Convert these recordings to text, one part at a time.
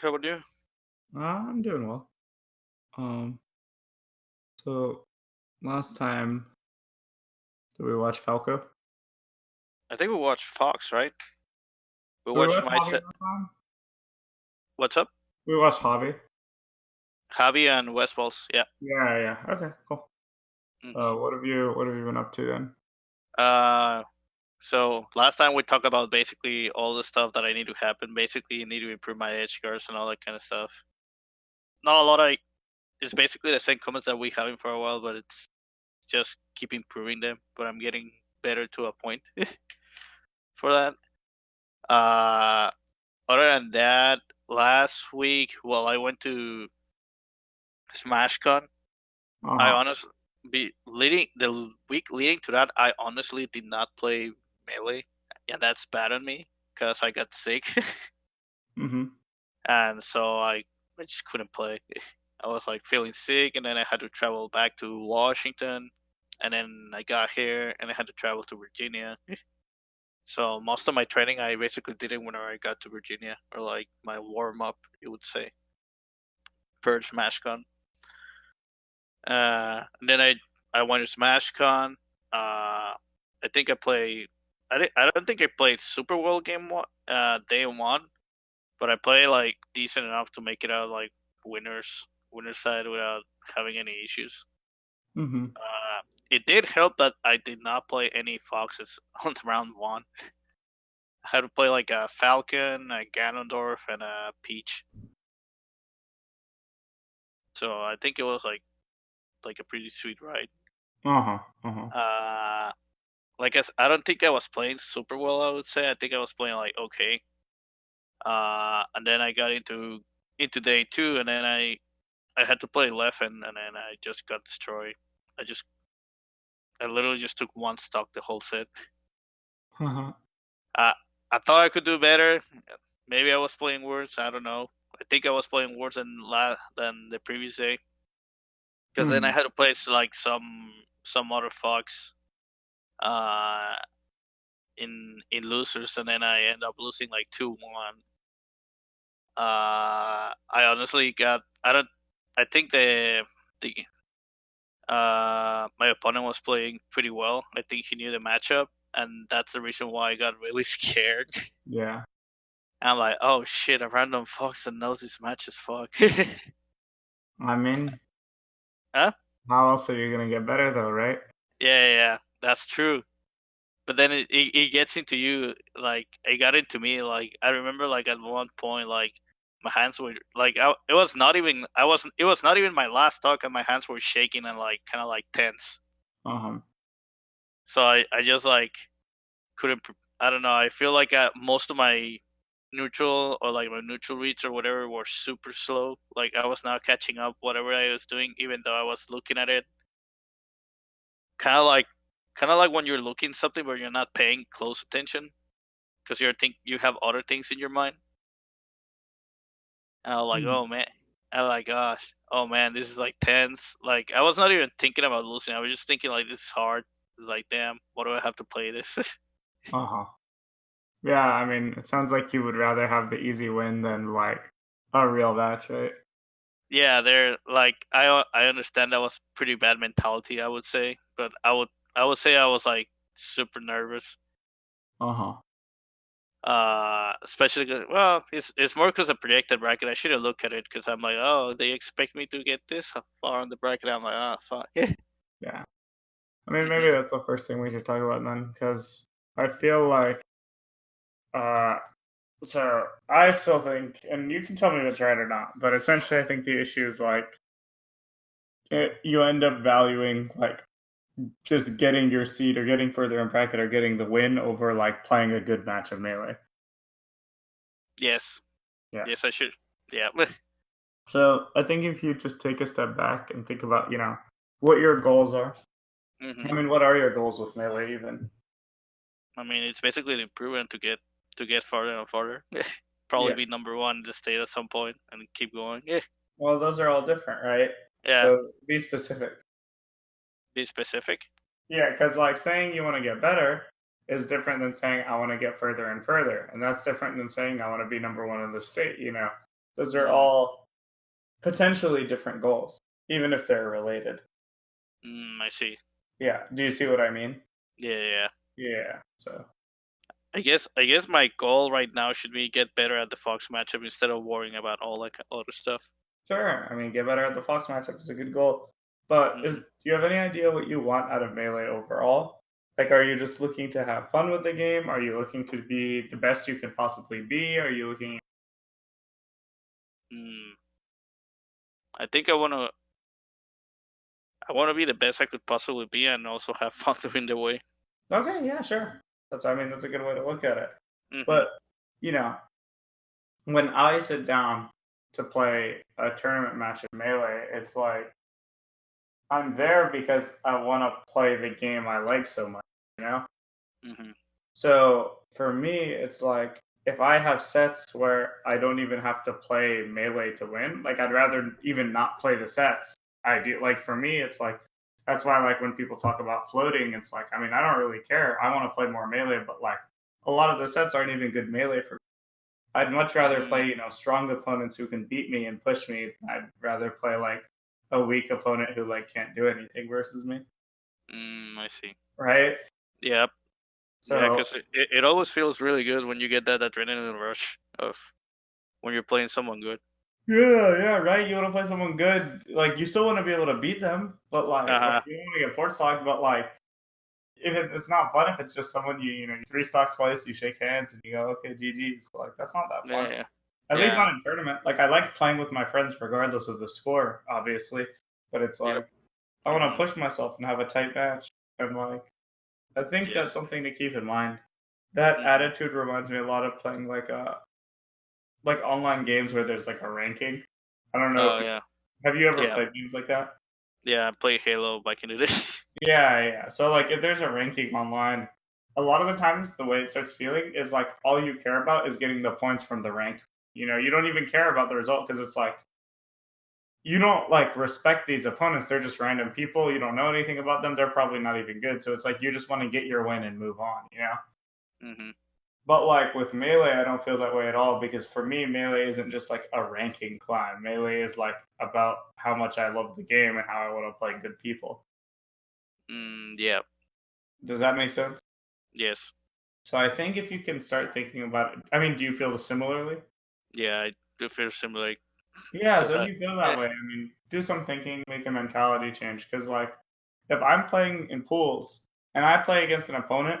How about you? I'm doing well. Um, so last time did we watch Falco? I think we watched Fox, right? We Did we watched watch my Hobby set. last time? What's up? We watched Hobby. Javi and Westballs. Yeah. Yeah, yeah. Okay, cool. hmm What have you been up to then? Uh, so last time we talked about basically all the stuff that I need to happen. Basically, I need to improve my edge guards and all that kind of stuff. Not a lot. It's basically the same comments that we having for a while, but it's just keep improving them. But I'm getting better to a point for that. Uh, Other than that, last week, well, I went to SmashCon. I Uh-huh. honestly be leading the week leading to that. I honestly did not play melee, and that's bad on me because I got sick, Mm-hmm. and so I just couldn't play. I was like feeling sick, and then I had to travel back to Washington, and then I got here, and I had to travel to Virginia. So most of my training I basically did it whenever I got to Virginia, or like my warm up, you would say, for SmashCon. And then I went to SmashCon. I think I played. I don't think I played super well day one, but I played like decent enough to make it out like winner side without having any issues. Mm-hmm. Uh, it did help that I did not play any foxes on the round one. I had to play like a Falcon, a Ganondorf, and a Peach. So I think it was like a pretty sweet ride. Uh-huh. Uh-huh. Uh, I don't think I was playing super well. I would say I think I was playing like okay. And then I got into day two, and then I had to play left, and then I just got destroyed. I just I literally just took one stock the whole set. Uh-huh. Uh, I thought I could do better. Maybe I was playing worse. I don't know. I think I was playing worse than the previous day because then I Mm-hmm. had to play like some other fox uh in losers, and then I end up losing like 2-1. I honestly got. I don't. I think the my opponent was playing pretty well. I think he knew the matchup, and that's the reason why I got really scared. Yeah. I'm like, oh shit, a random fox that knows this match is fuck. I mean, Huh? how else are you gonna get better though, right? Yeah, that's true. But then it gets into you. Like it got into me. Like I remember, like at one point, like my hands were like it was not even I wasn't it was not even my last talk, and my hands were shaking and like kind of like tense. Uh-huh. So I just like couldn't. I don't know. I feel like most of my neutral or like my neutral reads or whatever were super slow. Like I was not catching up whatever I was doing, even though I was looking at it. Kind of like when you're looking something but you're not paying close attention because you have other things in your mind. And I was like, Mm. oh man. I was like, gosh, oh man, this is like tense. Like I was not even thinking about losing. I was just thinking like this is hard. It's like, damn, what do I have to play this? Uh-huh. Yeah, I mean, it sounds like you would rather have the easy win than like a real match, right? Yeah, they're like I understand that was pretty bad mentality, I would say, but I would say I was like super nervous. Uh-huh. Especially because well, it's more because of predicted bracket. I should have looked at it because I'm like, oh, they expect me to get this far on the bracket. I'm like, ah, fuck. Yeah. I mean, maybe hmm that's the first thing we should talk about then, because I feel like, uh, so I still think, and you can tell me if it's right or not, but essentially, I think the issue is like you end up valuing like just getting your seed or getting further in bracket or getting the win over like playing a good match of melee. Yes, Yeah. yes, I should. Yeah. So I think if you just take a step back and think about, what your goals are. I hmm mean, what are your goals with melee even? I mean, it's basically an improvement to get farther and farther. Probably Yeah. be number one in the state at some point and keep going. Yeah. Well, those are all different, right? Yeah. So be specific. Be specific. Yeah, because like saying you want to get better is different than saying I want to get further and further, and that's different than saying I want to be number one in the state. Those are Mm, all potentially different goals, even if they're related. I see. Yeah. Do you see what I mean? Yeah, yeah, yeah. Yeah. So I guess my goal right now should be get better at the Fox matchup instead of worrying about all that other stuff. sure. I mean, get better at the Fox matchup is a good goal. But Hmm. do you have any idea what you want out of Melee overall? Like, are you just looking to have fun with the game? Are you looking to be the best you can possibly be? Are you looking? Mm, I think I want to be the best I could possibly be and also have fun doing the way. Okay, yeah, sure. I mean, that's a good way to look at it. Hmm. But you know, when I sit down to play a tournament match in Melee, it's like I'm there because I want to play the game I like so much, you know? Hmm. So for me, it's like if I have sets where I don't even have to play Melee to win, like I'd rather even not play the sets. I do like for me, it's like that's why like when people talk about floating, it's like I mean I don't really care. I want to play more Melee, but like a lot of the sets aren't even good Melee for me. I'd much rather Mm, play, strong opponents who can beat me and push me. I'd rather play like a weak opponent who like can't do anything versus me, I see. right? Yeah, yeah, So because it always feels really good when you get that adrenaline rush of when you're playing someone good. yeah, yeah, right. You want to play someone good, like you still want to be able to beat them, but like Uh huh. you don't want to get force locked. But like if it's not fun if it's just someone you three stock twice, you shake hands and you go okay GG's. Like that's not that Yeah, fun. yeah, At least yeah. not in tournament. Like I like playing with my friends regardless of the score, obviously. But it's Yep. like I want to Hmm. push myself and have a tight match. And like I think Yes. that's something to keep in mind. That Hmm. attitude reminds me a lot of playing like online games where there's like a ranking. I don't know if Oh yeah, have you ever yeah, played games like that? yeah. I played Halo back in the day. Yeah, yeah. So like if there's a ranking online, a lot of the times the way it starts feeling is like all you care about is getting the points from the ranked. You don't even care about the result because it's like you don't like respect these opponents. They're just random people. You don't know anything about them. They're probably not even good. So it's like you just want to get your win and move on. Hmm. But like with Melee, I don't feel that way at all because for me, Melee isn't just like a ranking climb. Melee is like about how much I love the game and how I want to play good people. Yeah. Does that make sense? Yes. So I think if you can start thinking about it, I mean, do you feel similarly? Yeah. I do feel similar Yeah, because so if I. you feel that Eh, way, I mean, do some thinking, make a mentality change. Because, like, if I'm playing in pools and I play against an opponent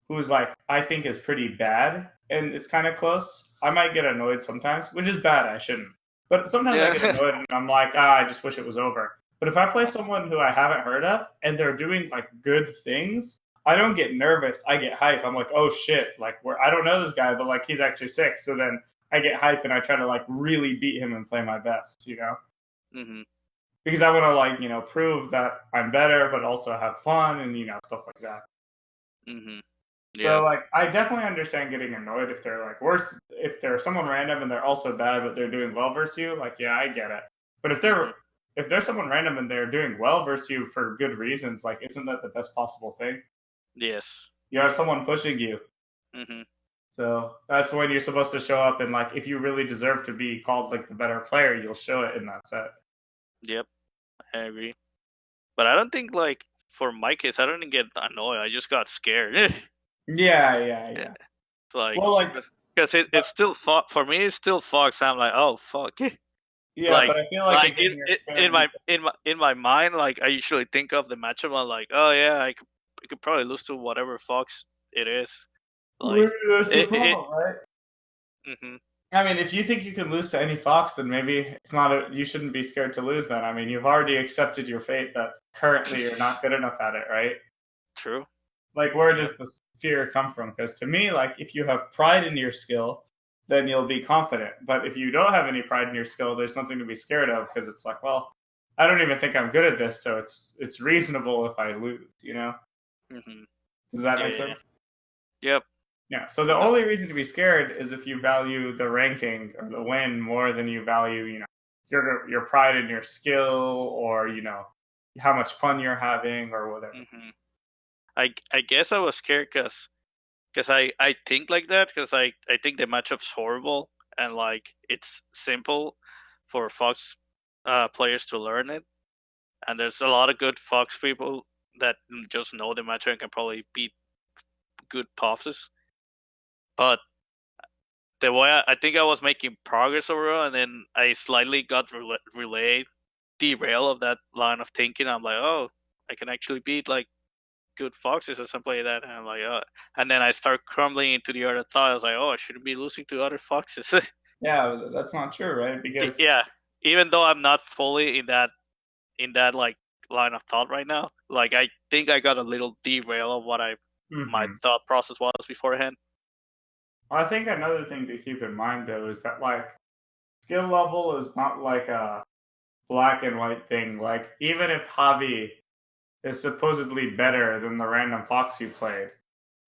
who's, like, I think is pretty bad and it's kind of close, I might get annoyed sometimes, which is bad. I shouldn't. But sometimes I yeah. get annoyed and I'm like, I just wish it was over. But if I play someone who I haven't heard of and they're doing, like, good things, I don't get nervous. I get hype. I'm like, oh shit, like, I don't know this guy, but, like, he's actually sick. So then I get hype and I try to like really beat him and play my best, Hmm. because I want to like prove that I'm better, but also have fun and stuff like that. Hmm. So Yeah. like I definitely understand getting annoyed if they're like worse if they're someone random and they're also bad but they're doing well versus you. Like yeah, I get it. But Hmm. if they're someone random and they're doing well versus you for good reasons, like isn't that the best possible thing? Yes. You have someone pushing you. Hmm. So that's when you're supposed to show up and like if you really deserve to be called like the better player, you'll show it in that set. Yep. I agree. But I don't think for my case, I didn't get annoyed. I just got scared. Yeah, yeah, It's yeah. like Well, like, because but it's still for me. It's still Fox. I'm like, oh fuck. yeah, like but I feel like like again, you're in scared my because mind, like I usually think of the matchup. I'm like, oh yeah, I could probably lose to whatever Fox it is. Like that's the it. problem, right? Hmm. I mean, if you think you can lose to any fox, then maybe it's not you shouldn't be scared to lose. Then I mean, you've already accepted your fate that currently you're not good enough at it, right? True. Like, where Yep. does this fear come from? Because to me, like, if you have pride in your skill, then you'll be confident. But if you don't have any pride in your skill, there's nothing to be scared of because it's like, well, I don't even think I'm good at this, so it's reasonable if I lose. Hmm. Does that Yeah, make yeah, yeah. sense? Yep. Yeah. So the No. only reason to be scared is if you value the ranking or the win more than you value, your pride in your skill or how much fun you're having or whatever. Hmm. I guess I was scared because I think like that because I think the matchup's horrible and like it's simple for Fox players to learn it. And there's a lot of good Fox people that just know the matchup and can probably beat good Puffs. But the way I think I was making progress overall, and then I slightly got relay derail of that line of thinking. I'm like, oh, I can actually beat like good foxes or something like that. And I'm like, and then I start crumbling into the other thought. I was like, oh, I shouldn't be losing to other foxes. Yeah, that's not true, right? Because Yeah, even though I'm not fully in that like line of thought right now, like I think I got a little derail of what I my mhm. thought process was beforehand. I think another thing to keep in mind though is that like skill level is not like a black and white thing. Like even if Javi is supposedly better than the random fox you played,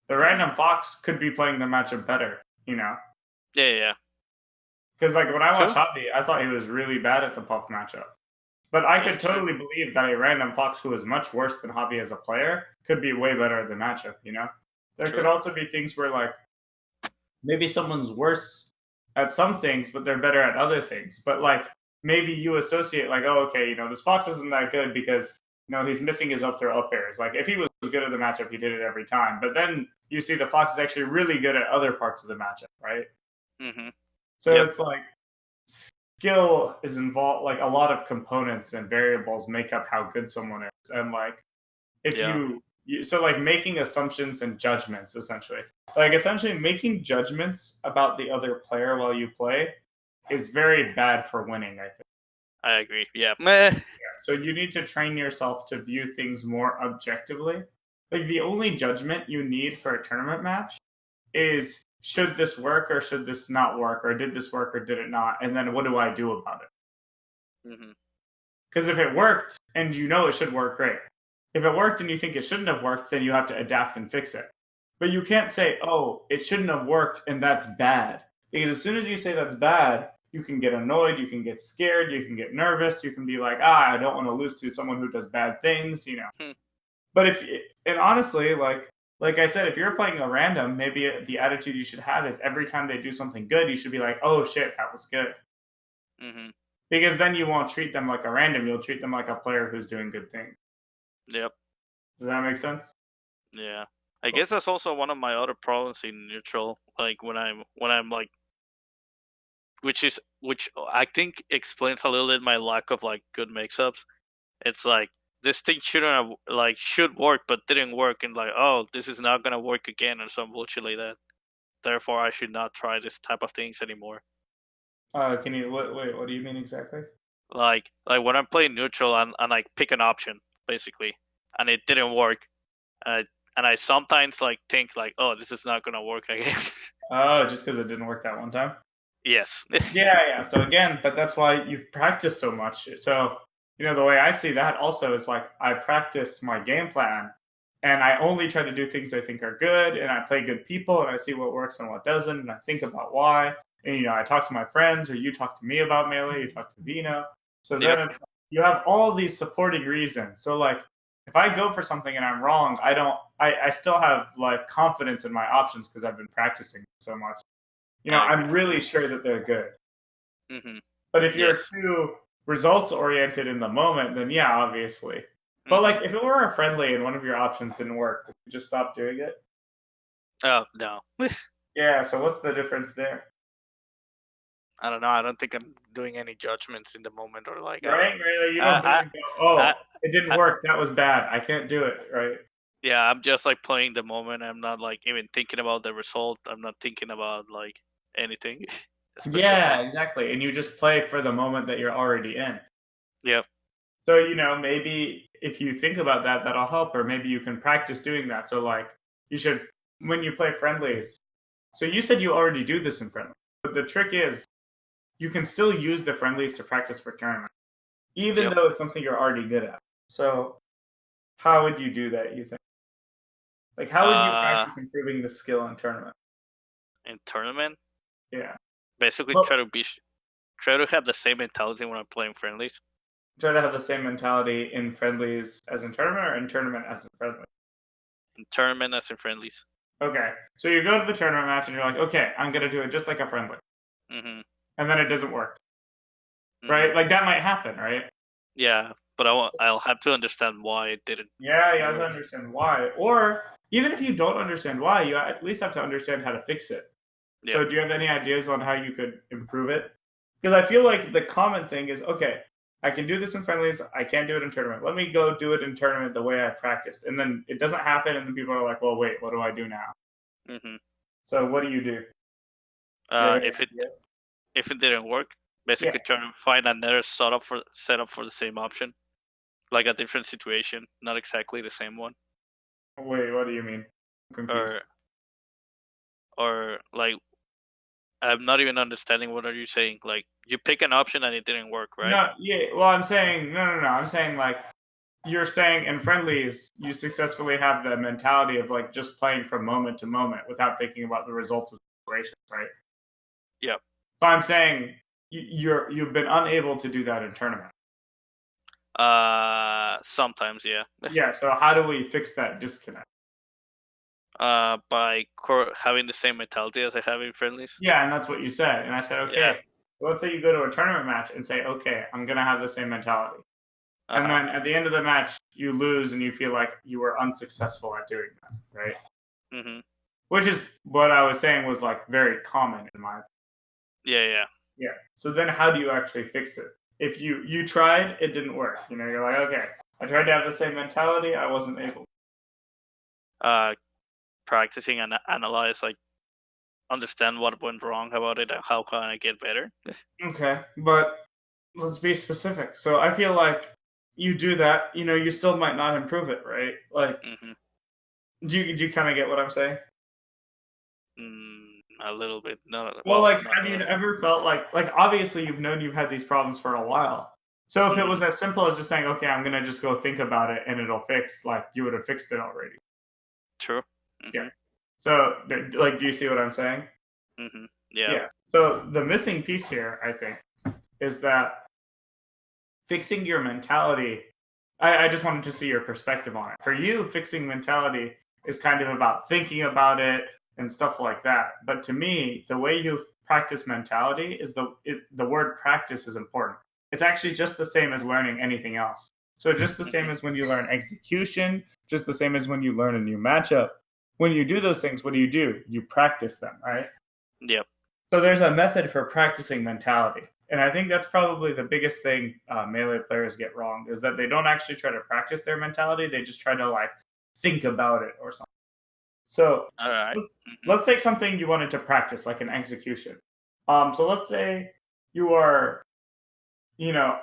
the Hmm. random fox could be playing the matchup better, you know? Yeah, yeah, yeah. Because like when I watched True. Javi, I thought he was really bad at the puff matchup. But I That's could true. totally believe that a random fox who is much worse than Javi as a player could be way better at the matchup, you know? There could True. also be things where like maybe someone's worse at some things, but they're better at other things. But like maybe you associate like, oh, okay, this fox isn't that good because he's missing his up throw up airs. Like if he was good at the matchup, he did it every time. But then you see the fox is actually really good at other parts of the matchup, right? Hmm. So Yep. it's like skill is involved. Like a lot of components and variables make up how good someone is, and like if Yeah, so like making assumptions and judgments essentially essentially making judgments about the other player while you play is very bad for winning, I think. I agree. Yeah. Meh. So you need to train yourself to view things more objectively. Like the only judgment you need for a tournament match is should this work or should this not work, or did this work or did it not, and then what do I do about it? Hmm. Because if it worked and you know it should work, great. If it worked and you think it shouldn't have worked, then you have to adapt and fix it. But you can't say, oh, it shouldn't have worked and that's bad. Because as soon as you say that's bad, you can get annoyed, you can get scared, you can get nervous, you can be like, I don't want to lose to someone who does bad things. Hmm. But and honestly, like I said, if you're playing a random, maybe the attitude you should have is every time they do something good, you should be like, oh shit, that was good. Hmm. Because then you won't treat them like a random, you'll treat them like a player who's doing good things. Yep. Does that make sense? Yeah. I Cool. guess that's also one of my other problems in neutral. Like when I'm like, which I think explains a little bit my lack of like good mix-ups. It's like this thing shouldn't have like should work but didn't work, and like, oh, this is not gonna work again or some bullshit like that. Therefore, I should not try this type of things anymore. Can you wait? What do you mean exactly? Like when I'm playing neutral and I pick an option basically, and it didn't work, and I sometimes like think like, oh, this is not gonna work again. Oh, just because it didn't work that one time. Yes. Yeah, yeah. So again, but that's why you've practiced so much. So the way I see that also is like I practice my game plan, and I only try to do things I think are good, and I play good people, and I see what works and what doesn't, and I think about why. And I talk to my friends, or you talk to me about melee, you talk to Vino. So then Yep. it's you have all these supporting reasons. So like if I go for something and I'm wrong, I don't. I still have like confidence in my options because I've been practicing so much. I agree. I'm really sure that they're good. Hmm. But if you're Yes. too results oriented in the moment, then yeah, obviously. But Hmm. like if it were a friendly and one of your options didn't work, would you just stop doing it? Oh no. Yeah, so what's the difference there? I don't know. I don't think I'm doing any judgments in the moment, or like I Right? don't. Right? You don't do it I and go, I oh, it didn't I, work, that was bad. I can't do it, right? yeah, I'm just like playing the moment. I'm not like even thinking about the result. I'm not thinking about like anything specific. Yeah, exactly. And you just play for the moment that you're already in. Yep. So, maybe if you think about that, that'll help, or maybe you can practice doing that. So, like, you should, when you play friendlies, so you said you already do this in friendlies, but the trick is you can still use the friendlies to practice for tournament, even Yep. though it's something you're already good at. So, how would you do that, you think? Like, how would you Uh, practice improving the skill in tournament? in tournament, Yeah. basically Well, try to have the same mentality when I'm playing friendlies. try to have the same mentality in friendlies as in tournament, or in tournament as in friendly. In tournament as in friendlies. Okay. So you go to the tournament match and you're like, okay, I'm going to do it just like a friendly. Mhm. and then it doesn't work, Mhm. right? Like that might happen, right? Yeah, but I'll have to understand why it didn't Yeah, you have to work. understand why. Or even if you don't understand why, you at least have to understand how to fix it. Yep. So, do you have any ideas on how you could improve it? Because I feel like the common thing is okay, I can do this in friendlies, I can't do it in tournament. Let me go do it in tournament the way I practiced. And then it doesn't happen, and then people are like, well, wait, what do I do now? Mhm. So, what do you do? Do you have any If it ideas? didn't work, Yeah. basically try to find another setup for the same option, like a different situation, not exactly the same one, Wait, what do you mean? I'm confused. or like I'm not even understanding what are you saying. Like you pick an option and it didn't work, right? No, yeah. Well, I'm saying no. I'm saying like you're saying in friendlies, you successfully have the mentality of like just playing from moment to moment without thinking about the results of situations, right? Yep. So I'm saying you've been unable to do that in tournament. Sometimes, yeah. Yeah. So how do we fix that disconnect? By having the same mentality as I have in friendlies. Yeah, and that's what you said. And I said, Yeah. okay. So let's say you go to a tournament match and say, okay, I'm gonna have the same mentality. Uh And huh. then at the end of the match, you lose and you feel like you were unsuccessful at doing that, right? Mhm. Which is what I was saying was like very common in my. Yeah, yeah. Yeah. So then how do you actually fix it? If you tried, it didn't work. You know, you're like, okay, I tried to have the same mentality, I wasn't able. Uh, Practicing and analyze, like understand what went wrong about it and how can I get better. Okay, but let's be specific. So I feel like you do that, you know, you still might not improve it, right? Like, Mhm. do you kind of get what I'm saying? A little bit. No, Well, well, like, not have you really. ever felt like obviously you've known you've had these problems for a while. So if it Mhm. was as simple as just saying, okay, I'm gonna just go think about it and it'll fix, like you would have fixed it already. True. Yeah. Mhm. So, like, do you see what I'm saying? Mhm. Yeah. Yeah. So the missing piece here, I think, is that fixing your mentality. I just wanted to see your perspective on it. For you, fixing mentality is kind of about thinking about it and stuff like that. But to me, the way you practice mentality is the word practice is important. It's actually just the same as learning anything else. So just the same Mhm. as when you learn execution, just the same as when you learn a new matchup. When you do those things, what do? You practice them, right? Yep. So there's a method for practicing mentality. And I think that's probably the biggest thing melee players get wrong is that they don't actually try to practice their mentality. They just try to like think about it or something. So All right. let's, Mhm. let's take something you wanted to practice, like an execution. So let's say you are,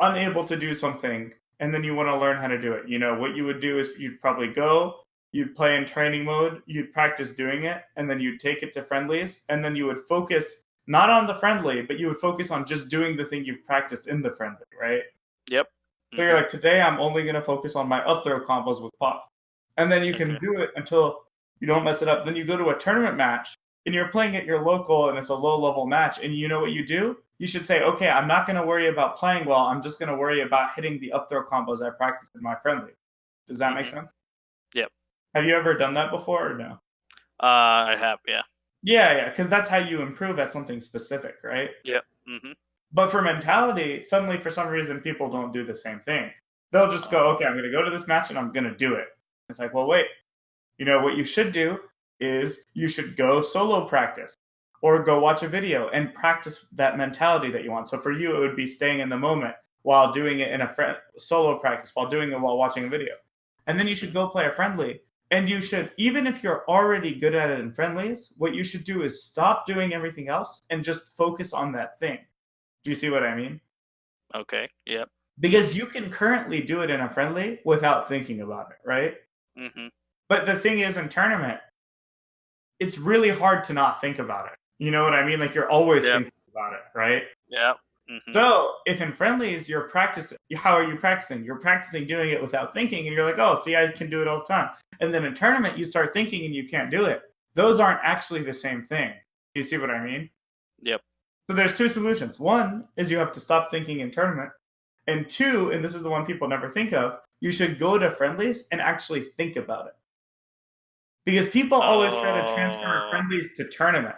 unable to do something and then you want to learn how to do it. What you would do is you'd probably go, you'd play in training mode, you'd practice doing it, and then you'd take it to friendlies, and then you would focus not on the friendly, but you would focus on just doing the thing you've practiced in the friendly, right? Yep. So you're Mhm. like, today I'm only going to focus on my up throw combos with Puff. And then you can Okay. do it until you don't mess it up. Then you go to a tournament match and you're playing at your local and it's a low level match. And you know what you do? You should say, okay, I'm not going to worry about playing well. I'm just going to worry about hitting the up throw combos I practice in my friendly. Does that make Mhm. sense? Yep. Have you ever done that before or no? I have. Yeah. Yeah, yeah, because that's how you improve at something specific, right? Yep. Mhm. But for mentality, suddenly for some reason people don't do the same thing. They'll just go, okay, I'm going to go to this match and I'm going to do it. It's like, well, wait, what you should do is you should go solo practice or go watch a video and practice that mentality that you want. So for you, it would be staying in the moment while doing it in a solo practice, while doing it while watching a video. And then you should Mhm. go play a friendly. And you should, even if you're already good at it in friendlies, what you should do is stop doing everything else and just focus on that thing. Do you see what I mean? Okay. Yep. Because you can currently do it in a friendly without thinking about it, right? Mhm. But the thing is, in tournament, it's really hard to not think about it. You know what I mean? Like you're always Yep. thinking about it, right? Yep. Mhm. So if in friendlies you're practicing, how are you practicing? You're practicing doing it without thinking, and you're like, oh, see, I can do it all the time. And then in tournament, you start thinking and you can't do it. Those aren't actually the same thing. Do you see what I mean? Yep. So there's two solutions. One is you have to stop thinking in tournament. And two, and this is the one people never think of, you should go to friendlies and actually think about it. Because people always try to transfer Oh. friendlies to tournament.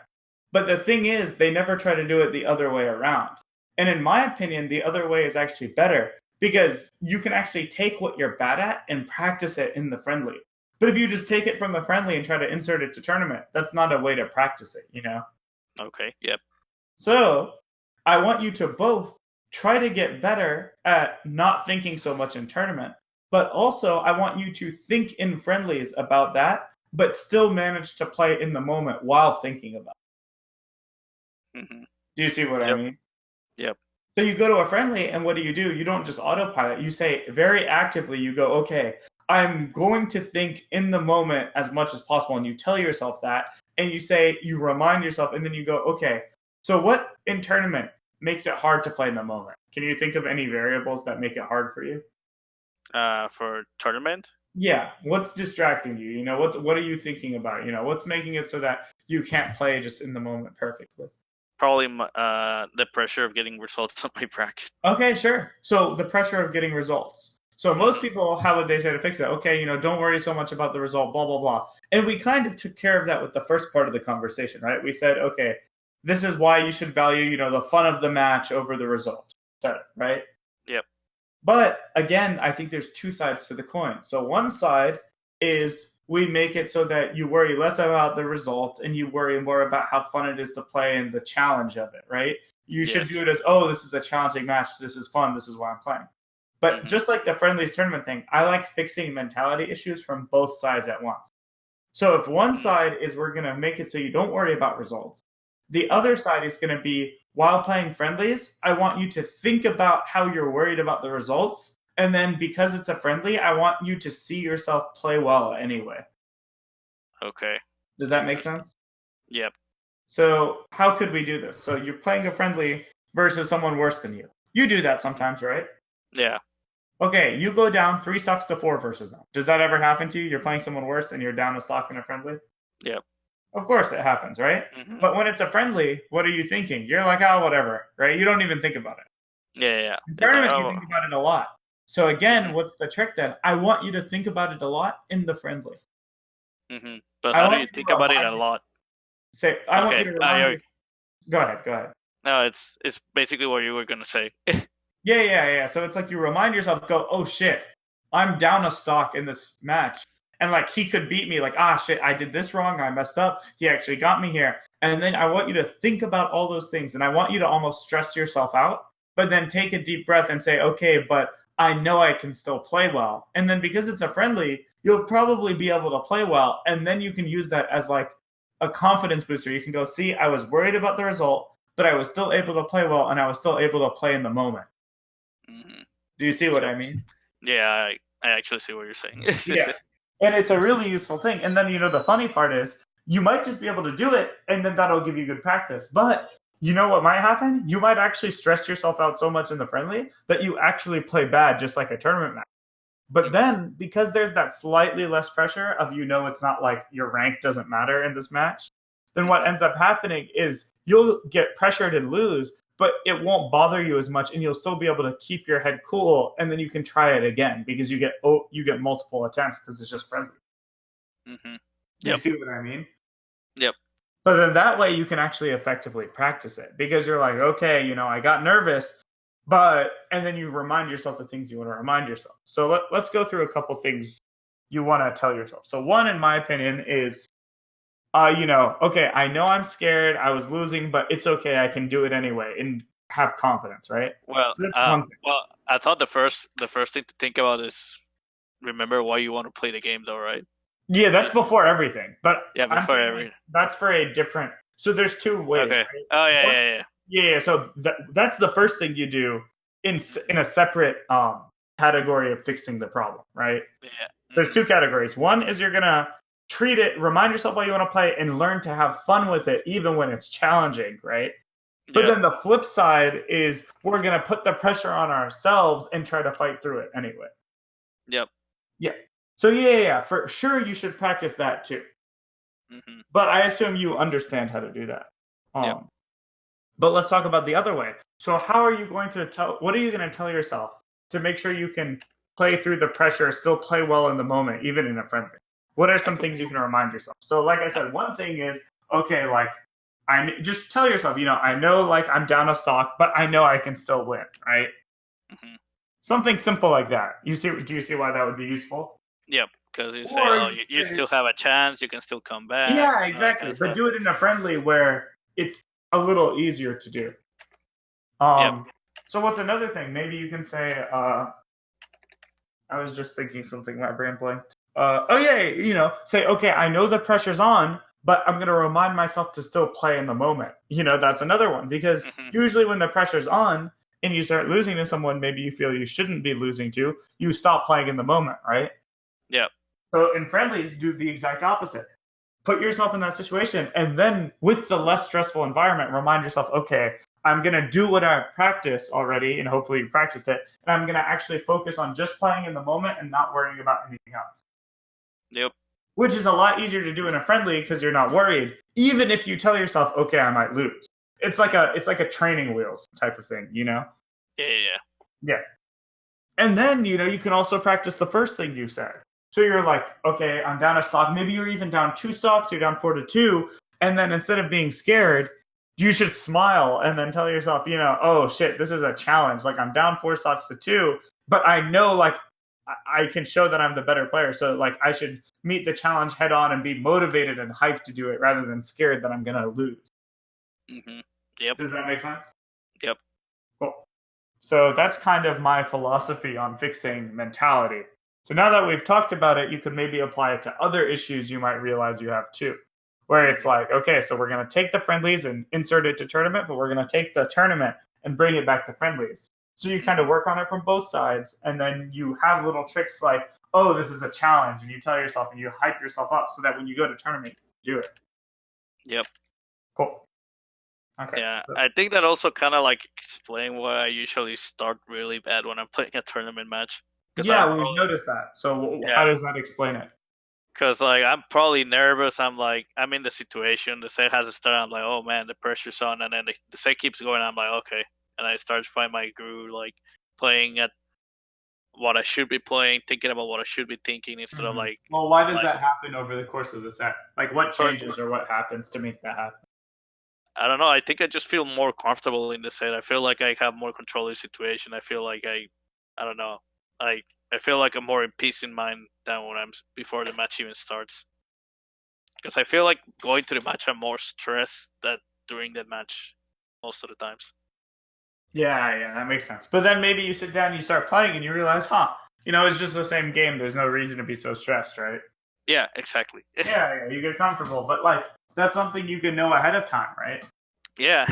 But the thing is, they never try to do it the other way around. And in my opinion, the other way is actually better because you can actually take what you're bad at and practice it in the friendly. But if you just take it from the friendly and try to insert it to tournament, that's not a way to practice it, you know? Okay. Yep. So I want you to both try to get better at not thinking so much in tournament, but also I want you to think in friendlies about that, but still manage to play in the moment while thinking about Mm hmm. it. Do you see what I Yep. mean? Yep. So you go to a friendly, and what do? You don't just autopilot. You say very actively, you go, okay, I'm going to think in the moment as much as possible. And you tell yourself that, and you say, you remind yourself, and then you go, okay, so what in tournament makes it hard to play in the moment? Can you think of any variables that make it hard for you? For tournament, Yeah, what's distracting you? You know, what are you thinking about? You know, what's making it so that you can't play just in the moment perfectly? probably the pressure of getting results on my bracket. Okay, sure. So the pressure of getting results. So most Mm-hmm. people, how would they say to fix that? Okay, you know, don't worry so much about the result, blah, blah, blah. And we kind of took care of that with the first part of the conversation, right? We said, okay, this is why you should value, you know, the fun of the match over the result, right? Yep. But again, I think there's two sides to the coin. So one side is we make it so that you worry less about the result and you worry more about how fun it is to play and the challenge of it, right? You should view Yes. it as, oh, this is a challenging match. This is fun. This is why I'm playing. But Mm-hmm. just like the friendlies tournament thing, I like fixing mentality issues from both sides at once. So if one Mm-hmm. side is we're going to make it so you don't worry about results, the other side is going to be while playing friendlies, I want you to think about how you're worried about the results. And then because it's a friendly, I want you to see yourself play well anyway. Okay. Does that make Interesting. sense? Yep. So, how could we do this? So, you're playing a friendly versus someone worse than you. You do that Mm-hmm. sometimes, right? Yeah. Okay, you go down 3 stocks to 4 versus them. Does that ever happen to you? You're playing someone worse and you're down a stock in a friendly? Yep. Of course it happens, right? Mm-hmm. But when it's a friendly, what are you thinking? You're like, oh, whatever, right? You don't even think about it. Yeah. Yeah. In It's like, tournament, you oh. think about it a lot. So Mm-hmm. again, what's the trick then? I want you to think about it a lot in the friendly. Mm-hmm. But I how do want you you to think about it a remind lot? say I want you Okay. to remind you. Go ahead, go ahead. No, it's basically what you were gonna say. Yeah. So it's like you remind yourself, go, oh shit, I'm down a stock in this match. And like he could beat me, like, ah shit, I did this wrong, I messed up, he actually got me here. And then I want you to think about all those things and I want you to almost stress yourself out, but then take a deep breath and say, okay, but I know I can still play well. And then because it's a friendly, you'll probably be able to play well. And then you can use that as like a confidence booster. You can go, see, I was worried about the result, but I was still able to play well and I was still able to play in the moment. Mm-hmm. Do you see what Yep. I mean? Yeah. I actually see what you're saying. Yeah. And it's a really useful thing. And then, you know, the funny part is you might just be able to do it and then that'll give you good practice. But you know what might happen? You might actually stress yourself out so much in the friendly that you actually play bad, just like a tournament match. But Mm-hmm. then, because there's that slightly less pressure of you know it's not like your rank doesn't matter in this match, then what Mm-hmm. ends up happening is you'll get pressured and lose, but it won't bother you as much, and you'll still be able to keep your head cool, and then you can try it again because you get multiple attempts because it's just friendly. Mm-hmm. Do you Yep. see what I mean? Yep. So then that way you can actually effectively practice it because you're like, okay, you know, I got nervous, but and then you remind yourself the things you want to remind yourself. So let's go through a couple things you want to tell yourself. So one, in my opinion, is you know, okay, I know I'm scared, I was losing, but it's okay, I can do it anyway, and have confidence, right? Well, So that's one thing. I thought the first thing to think about is remember why you want to play the game, though, right? Yeah, that's before everything. But Yeah, I'm before saying like every. that's for a different. So there's two ways, Okay. right? Oh yeah, One, yeah, yeah. yeah. So that's the first thing you do in a separate category of fixing the problem, right? Yeah. There's Mm-hmm. two categories. One is you're gonna treat it, remind yourself why you want to play, and learn to have fun with it, even when it's challenging, right? But Yep. then the flip side is we're gonna put the pressure on ourselves and try to fight through it anyway. Yep. Yeah. So yeah. For sure, you should practice that too. Mm-hmm. But I assume you understand how to do that. Yep. Um, but let's talk about the other way. So how are you going to tell? What are you going to tell yourself to make sure you can play through the pressure, still play well in the moment, even in a friendly? What are some things you can remind yourself? So, like I said, one thing is okay, like just tell yourself, I know like I'm down a stock, but I know I can still win, right? Hmm. Something simple like that. Do you see why that would be useful? Yep, because you say, Or oh, you you say, still have a chance, you can still come back, yeah, and all that kind exactly. of But stuff. do it in a friendly where it's a little easier to do. Yep. So what's another thing? Maybe you can say, I was just thinking something, my brain blanked. Oh yeah, say, okay, I know the pressure's on, but I'm gonna remind myself to still play in the moment. That's another one because Hmm. usually when the pressure's on and you start losing to someone, maybe you feel you shouldn't be losing to, you stop playing in the moment, right? Yep. So in friendlies, do the exact opposite. Put yourself in that situation, and then with the less stressful environment, remind yourself, okay, I'm gonna do what I've practiced already, and hopefully you practiced it, and I'm gonna actually focus on just playing in the moment and not worrying about anything else. Yep. Which is a lot easier to do in a friendly because you're not worried, even if you tell yourself, okay, I might lose. It's like a training wheels type of thing. Yeah. Yeah. Yeah. And then, you can also practice the first thing you said. So you're like, okay, I'm down a stock. Maybe you're even down 2 stocks, you're down 4-2. And then instead of being scared, you should smile and then tell yourself, oh shit, this is a challenge. Like I'm down 4 stocks to 2, but I know like I can show that I'm the better player. So like I should meet the challenge head on and be motivated and hyped to do it rather than scared that I'm going to lose. Yeah. Hmm. Yep. Does that make sense? Yep. Cool. So that's kind of my philosophy on fixing mentality. So now that we've talked about it, you could maybe apply it to other issues you might realize you have too. Where it's Hmm. like, okay, so we're going to take the friendlies and insert it to tournament, but we're going to take the tournament and bring it back to friendlies. So you kind of Hmm. work on it from both sides, and then you have little tricks like, oh, this is a challenge, and you tell yourself and you hype yourself up so that when you go to tournament, you do it. Yep. Cool. Okay. Yeah, So, I think that also kind of like explain why I usually start really bad when I'm playing a tournament match, because I'm yeah, we've probably noticed that. So how yeah, does that explain it? because like I'm probably nervous. I'm like I'm in the situation. The set has to start. I'm like, oh man, the pressure's on, and then the set keeps going. I'm like, okay, and I start to find my groove, like playing at what I should be playing, thinking about what I should be thinking instead of like Well, why does like that happen over the course of the set? Like, what but changes or what happens to make that happen? I don't know. I think I just feel more comfortable in the set. I feel like I have more control of the situation. I feel like I don't know. I feel like I'm more in peace in mind than when I'm before the match even starts. Because I feel like going to the match, I'm more stressed that during that match most of the times. Yeah, yeah, that makes sense. But then maybe you sit down, you start playing, and you realize, it's just the same game. There's no reason to be so stressed, right? Yeah, exactly. Yeah, yeah, you get comfortable. But like, that's something you can know ahead of time, right? Yeah.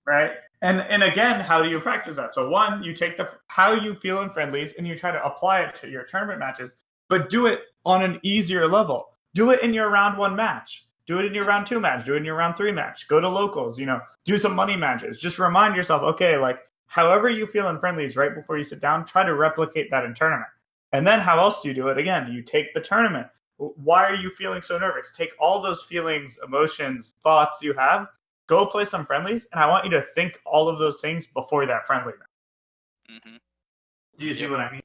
Right. And again, how do you practice that? So one, you take the how you feel in friendlies and you try to apply it to your tournament matches, but do it on an easier level. Do it in your round one match. Do it in your round two match. Do it in your round three match. Go to locals. Do some money matches. Just remind yourself, okay, like however you feel in friendlies right before you sit down, try to replicate that in tournament. And then how else do you do it? Again, you take the tournament. Why are you feeling so nervous? Take all those feelings, emotions, thoughts you have, go play some friendlies, and I want you to think all of those things before that friendly. Hmm. Do you see Yep. what I mean?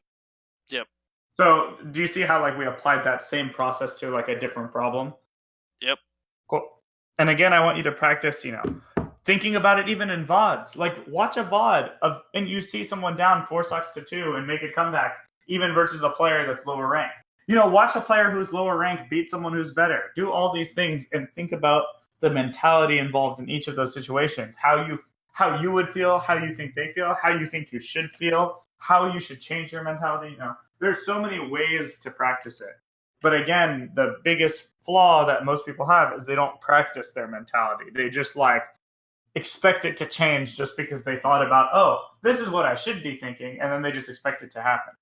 Yep. So, do you see how like we applied that same process to like a different problem? Yep. Cool. And again, I want you to practice, thinking about it even in VODs. Like watch a VOD of and you see someone down 4 stocks to 2 and make a comeback, even versus a player that's lower ranked. Watch a player who's lower ranked beat someone who's better. Do all these things and think about the mentality involved in each of those situations. How you would feel, how you think they feel, how you think you should feel, how you should change your mentality. There's so many ways to practice it. But again, the biggest flaw that most people have is they don't practice their mentality. They just like expect it to change just because they thought about, oh, this is what I should be thinking, and then they just expect it to happen.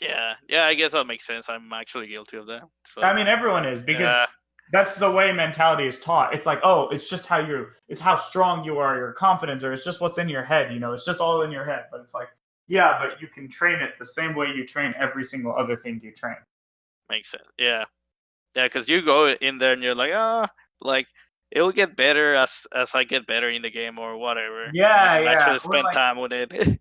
Yeah. Yeah. I guess that makes sense. I'm actually guilty of that. I So mean, everyone is because yeah. that's the way mentality is taught. It's like, oh, it's how strong you are, your confidence, or it's just what's in your head. It's just all in your head. But it's like, yeah, but you can train it the same way you train every single other thing you train. Makes sense. Yeah. Yeah. Because you go in there and you're like, like it'll get better as I get better in the game or whatever, and Yeah, then yeah. actually Or spend like, time with it.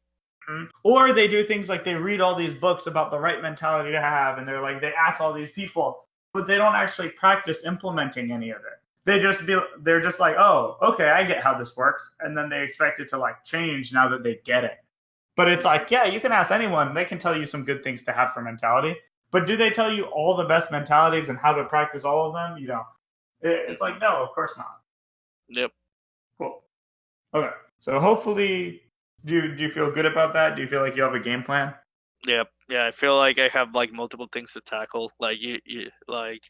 or they do things like they read all these books about the right mentality to have, and they ask all these people, but they don't actually practice implementing any of it. they're just like, oh, okay, I get how this works, and then they expect it to like change now that they get it. But it's Hmm. like, yeah, you can ask anyone; they can tell you some good things to have for mentality. But do they tell you all the best mentalities and how to practice all of them? You know, it's Hmm. like, no, of course not. Yep. Cool. Okay. So hopefully, do you feel good about that? Do you feel like you have a game plan? Yep. Yeah, I feel like I have like multiple things to tackle. Like you like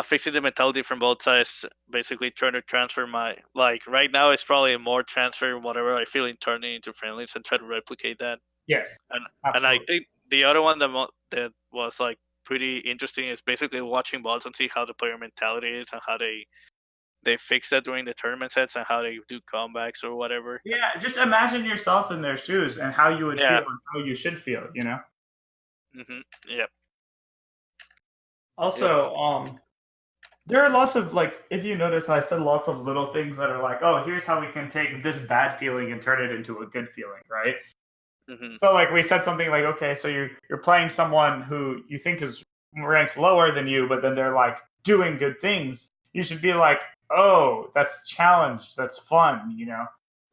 fixing the mentality from both sides. Basically, trying to transfer my like right now it's probably more transfer whatever I feel internally into friendlies and try to replicate that. Yes, And I absolutely. think the other one that was like pretty interesting is basically watching balls and see how the player mentality is and how they fix that during the tournament sets and how they do comebacks or whatever. And Yeah, just imagine yourself in their shoes and how you would feel yeah. and how you should feel. You know. Hmm. Yep. Yep. Also, there are lots of like, if you notice, I said lots of little things that are like, oh, here's how we can take this bad feeling and turn it into a good feeling, right? Hmm. So like we said something like, okay, so you're playing someone who you think is ranked lower than you, but then they're like doing good things. You should be like, oh, that's challenge, that's fun, you know.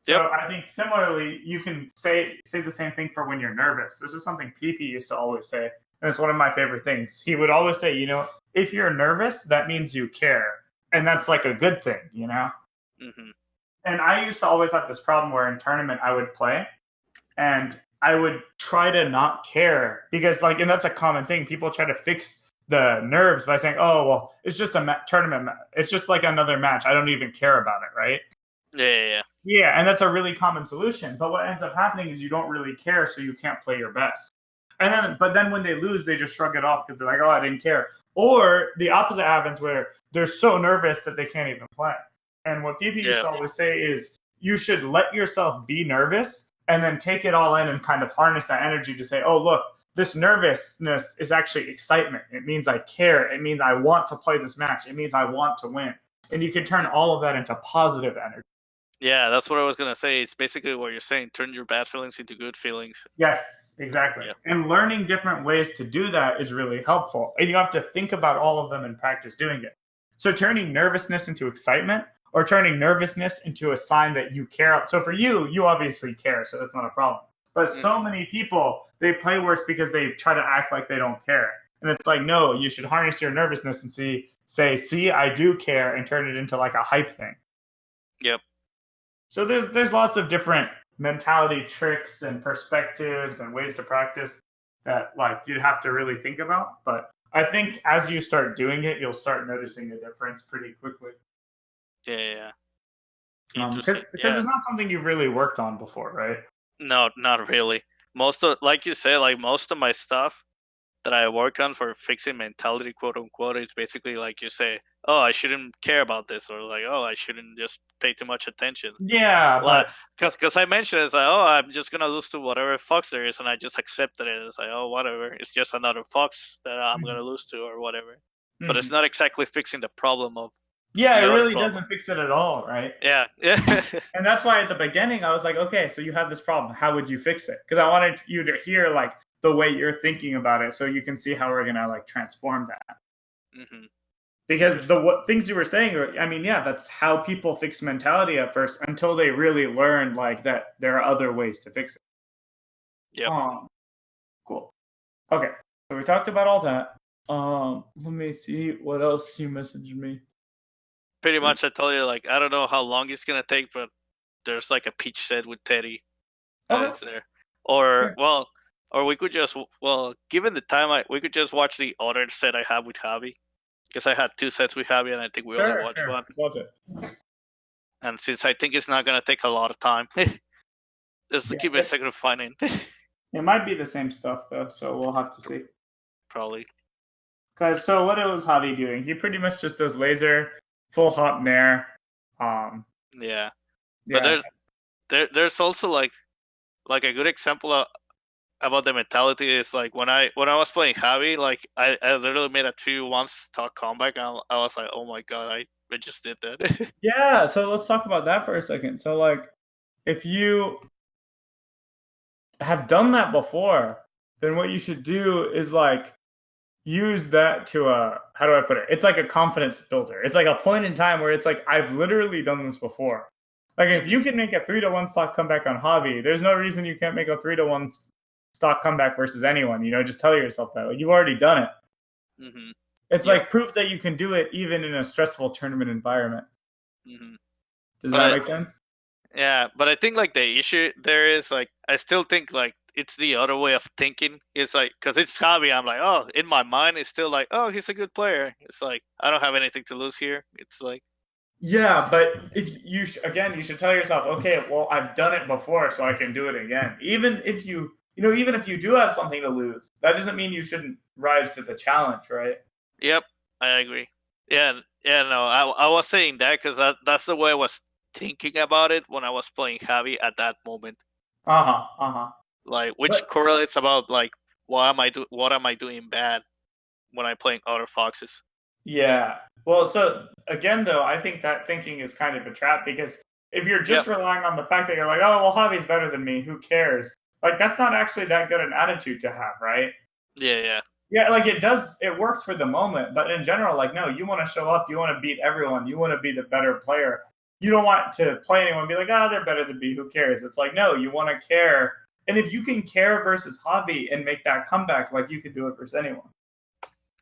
Yep. So I think similarly, you can say the same thing for when you're nervous. This is something PP used to always say, and it's one of my favorite things. He would always say, you know, if you're nervous, that means you care, and that's like a good thing, you know. Hmm. And I used to always have this problem where in tournament I would play and I would try to not care because like, and that's a common thing. People try to fix the nerves by saying, "Oh, well, it's just a tournament. It's just like another match. I don't even care about it." Right? Yeah. Yeah. Yeah, and that's a really common solution. But what ends up happening is you don't really care, so you can't play your best. And then, but then when they lose, they just shrug it off because they're like, "Oh, I didn't care." Or the opposite happens where they're so nervous that they can't even play. And what PP used Yeah. to always say is, you should let yourself be nervous and then take it all in and kind of harness that energy to say, "Oh, look, this nervousness is actually excitement. It means I care. It means I want to play this match. It means I want to win." And you can turn Yeah. all of that into positive energy. Yeah, that's what I was gonna say. It's basically what you're saying. Turn your bad feelings into good feelings. Yes, exactly. Yeah. And learning different ways to do that is really helpful. And you have to think about all of them and practice doing it. So turning nervousness into excitement or turning nervousness into a sign that you care. So for you, you obviously care, so that's not a problem. But so Hmm. many people, they play worse because they try to act like they don't care. And it's like, no, you should harness your nervousness and see, I do care and turn it into like a hype thing. Yep. So there's lots of different mentality tricks and perspectives and ways to practice that like you'd have to really think about. But I think as you start doing it, you'll start noticing a difference pretty quickly. Yeah. Yeah. Yeah. Because Interesting. because Yeah. it's not something you've really worked on before, right? No, not really. Most of, like you say, like most of my stuff that I work on for fixing mentality, quote unquote, is basically like you say, oh, I shouldn't care about this, or like, oh, I shouldn't just pay too much attention. Yeah, Like, but cause I mentioned it's like, oh, I'm just gonna lose to whatever fox there is, and I just accepted it. It's like, oh, whatever. It's just another fox that I'm mhm, gonna lose to, or whatever. But it's mhm. not exactly fixing the problem of Yeah, it the other really problem. doesn't fix it at all, right? Yeah, yeah, And that's why at the beginning I was like, okay, so you have this problem. How would you fix it? Because I wanted you to hear like the way you're thinking about it, so you can see how we're gonna like transform that. hmm, Because the interesting. what things you were saying I mean, yeah, that's how people fix mentality at first until they really learn like that there are other ways to fix it. Yep. um cool. Okay, so we talked about all that. Let me see what else you messaged me. Pretty So much, I told you like I don't know how long it's gonna take, but there's like a peach set with Teddy that okay, is there, or sure, well, or we could just given the time, we could just watch the other set I have with Javi because I had two sets with Javi and I think we only watched sure, one. let's watch it. And since I think it's not gonna take a lot of time, just Yeah, give me a second to find it. it might be the same stuff though, so we'll have to see. Probably. Because so what was Javi doing? He pretty much just does laser, full hop nair. Um, Yeah, but yeah, there's also like a good example about the mentality is like when I was playing Javi, like I literally made a 3-1 stock comeback. I was like, oh my god, I just did that. yeah. So let's talk about that for a second. So like, if you have done that before, then what you should do is like use that to how do I put it? It's like a confidence builder. It's like a point in time where it's like I've literally done this before. Like if you Mhm. can make a 3-1 stock comeback on hobby, there's no reason you can't make a 3-1 stock comeback versus anyone. Just tell yourself that. Like you've already done it. Mhm. It's Yep. like proof that you can do it even in a stressful tournament environment. Mhm. Does But that make sense? yeah, but I think like the issue there is like I still think like it's the other way of thinking. It's like because it's hobby, I'm like, oh, in my mind, it's still like, oh, he's a good player. It's like I don't have anything to lose here. It's like, Yeah, but if you again, you should tell yourself, okay, well, I've done it before, so I can do it again. Even if even if you do have something to lose, that doesn't mean you shouldn't rise to the challenge, right? yep, I agree. Yeah, yeah, no, I was saying that because that's the way I was thinking about it when I was playing hobby at that moment. Uh huh. Uh huh. Like, which But correlates about like what am I doing bad when I'm playing other foxes? yeah. Well, so again, though, I think that thinking is kind of a trap because if you're Yep. just relying on the fact that you're like, oh, well, hobby's better than me, who cares? Like, that's not actually that good an attitude to have, right? Yeah, yeah. Yeah, like it works for the moment, but in general, like, no, you want to show up, you want to beat everyone, you want to be the better player. You don't want to play anyone and be like, oh, they're better than me, who cares? It's like, no, you want to care. And if you can care versus hobby and make that comeback, like you can do it versus anyone.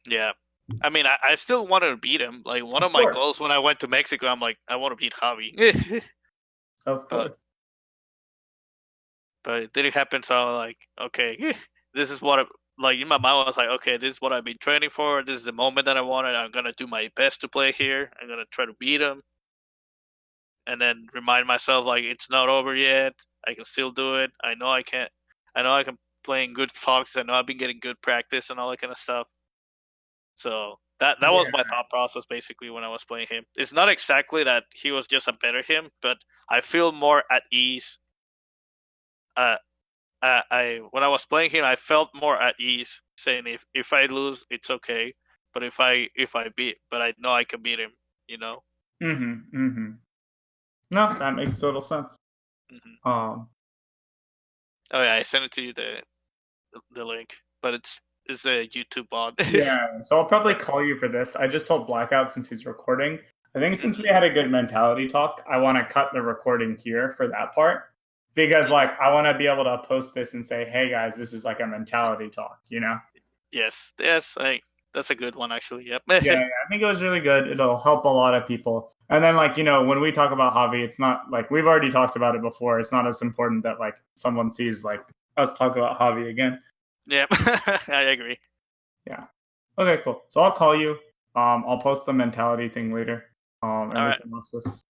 Yeah. I mean, I still wanted to beat him. Like one Of of my course. goals when I went to Mexico, I'm like, I want to beat Javi. Of but course. but it didn't happen. So I was like, okay, this is what like in my mind I was like, okay, this is what I've been training for. This is the moment that I wanted. I'm gonna do my best to play here. I'm gonna try to beat him, and then remind myself like it's not over yet. I can still do it. I know I can. I know I can play in good fox. I know I've been getting good practice and all that kind of stuff. So that was my Yeah. thought process basically when I was playing him. It's not exactly that he was just a better him, but I feel more at ease. Uh, I when I was playing him, I felt more at ease, saying if I lose, it's okay, but if I beat, but I know I can beat him. You know. Mm-hmm. Mm-hmm. No, that makes total sense. Hmm. Um, Oh yeah, I sent it to you the link, but it's a YouTube bot. yeah, so I'll probably But call you for this. I just told Blackout since he's recording. I think since we hmm had a good mentality talk, I want to cut the recording here for that part because, hmm like, I want to be able to post this and say, "Hey guys, this is like a mentality talk," you know? yes, I that's a good one actually. Yep. Yeah, yeah, I think it was really good. It'll help a lot of people. And then, like, when we talk about hobby, it's not like we've already talked about it before. It's not as important that like someone sees like us talk about hobby again. Yep. I agree. Yeah. Okay, cool. So I'll call you. I'll post the mentality thing later. All And we right. can watch this.